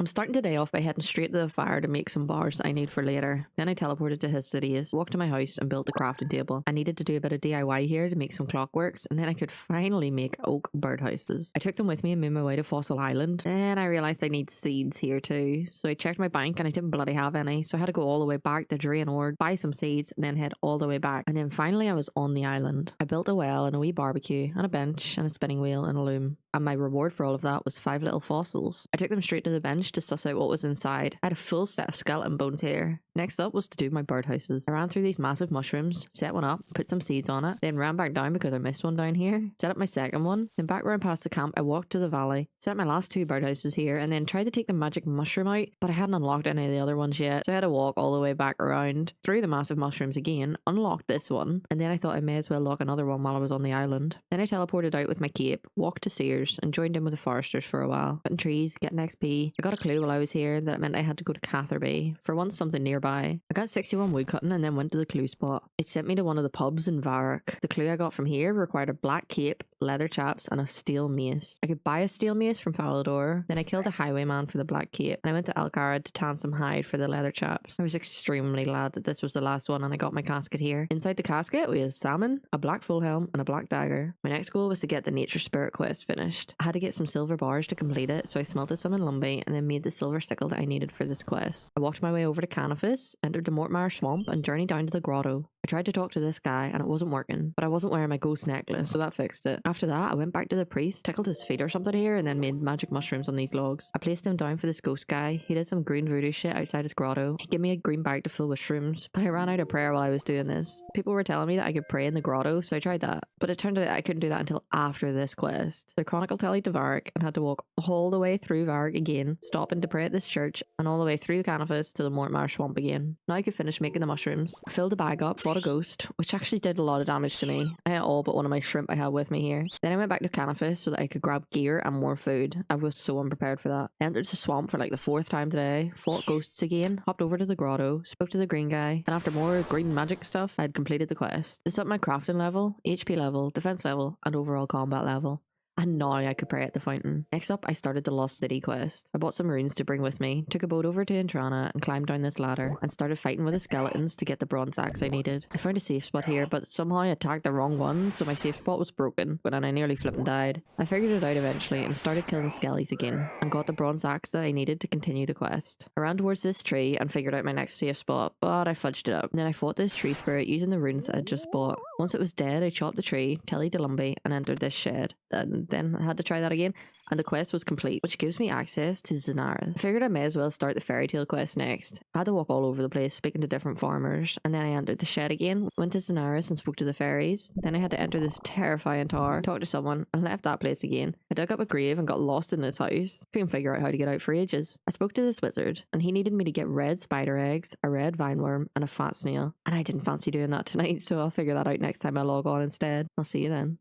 I'm starting today off by heading straight to the fire to make some bars that I need for later. Then I teleported to HCIW, walked to my house and built the crafting table. I needed to do a bit of DIY here to make some clockworks, and then I could finally make oak birdhouses. I took them with me and made my way to Fossil Island. Then I realised I need seeds here too, so I checked my bank and I didn't bloody have any, so I had to go all the way back to Drain Ord, buy some seeds, and then head all the way back. And then finally I was on the island. I built a well and a wee barbecue and a bench and a spinning wheel and a loom. And my reward for all of that was 5 little fossils. I took them straight to the bench to suss out what was inside. I had a full set of skeleton bones here. Next up was to do my birdhouses. I ran through these massive mushrooms, set one up, put some seeds on it, then ran back down because I missed one down here, set up my second one, then back around past the camp I walked to the valley, set up my last 2 birdhouses here, and then tried to take the magic mushroom out, but I hadn't unlocked any of the other ones yet, so I had to walk all the way back around, through the massive mushrooms again, unlocked this one, and then I thought I may as well lock another one while I was on the island. Then I teleported out with my cape, walked to Sears, and joined in with the foresters for a while, cutting trees, getting XP. I got a clue while I was here that it meant I had to go to Catherby for once something nearby. I got 61 wood cutting and then went to the clue spot. It sent me to one of the pubs in Varrock. The clue I got from here required a black cape, leather chaps, and a steel mace. I could buy a steel mace from Falador. Then I killed a highwayman for the black cape, and I went to Algarad to tan some hide for the leather chaps. I was extremely glad that this was the last one and I got my casket here. Inside the casket we had salmon, a black full helm, and a black dagger. My next goal was to get the nature spirit quest finished. I had to get some silver bars to complete it, so I smelted some in Lumbee and then made the silver sickle that I needed for this quest. I walked my way over to Canifis, entered the Mort Myre swamp, and journeyed down to the grotto. I tried to talk to this guy and it wasn't working, but I wasn't wearing my ghost necklace, so that fixed it. After that, I went back to the priest, tickled his feet or something here, and then made magic mushrooms on these logs. I placed him down for this ghost guy. He did some green voodoo shit outside his grotto. He gave me a green bag to fill with shrooms, but I ran out of prayer while I was doing this. People were telling me that I could pray in the grotto, so I tried that, but it turned out I couldn't do that until after this quest. The Chronicle tallied to Varrock and had to walk all the way through Varrock again, stopping to pray at this church, and all the way through Canifis to the Mort Myre swamp again. Now I could finish making the mushrooms. I filled the bag up, fought a ghost, which actually did a lot of damage to me. I ate all but one of my shrimp I had with me here. Then I went back to Canifis so that I could grab gear and more food. I was so unprepared for that. I entered the swamp for like the 4th time today, fought ghosts again, hopped over to the grotto, spoke to the green guy, and after more green magic stuff, I had completed the quest. This up my crafting level, HP level, defense level, and overall combat level. And now I could pray at the fountain. Next up, I started the Lost City quest. I bought some runes to bring with me, took a boat over to Intrana and climbed down this ladder, and started fighting with the skeletons to get the bronze axe I needed. I found a safe spot here, but somehow I attacked the wrong one, so my safe spot was broken, and I nearly flipped and died. I figured it out eventually and started killing skellies again, and got the bronze axe that I needed to continue the quest. I ran towards this tree and figured out my next safe spot, but I fudged it up. And then I fought this tree spirit using the runes that I just bought. Once it was dead, I chopped the tree, tellied to Lumbee, and entered this shed. And then I had to try that again, and the quest was complete, which gives me access to Zanaris. I figured I may as well start the fairy tale quest next. I had to walk all over the place, speaking to different farmers, and then I entered the shed again, went to Zanaris and spoke to the fairies. Then I had to enter this terrifying tower, talk to someone, and left that place again. I dug up a grave and got lost in this house. Couldn't figure out how to get out for ages. I spoke to this wizard, and he needed me to get red spider eggs, a red vineworm, and a fat snail. And I didn't fancy doing that tonight, so I'll figure that out next time I log on instead. I'll see you then.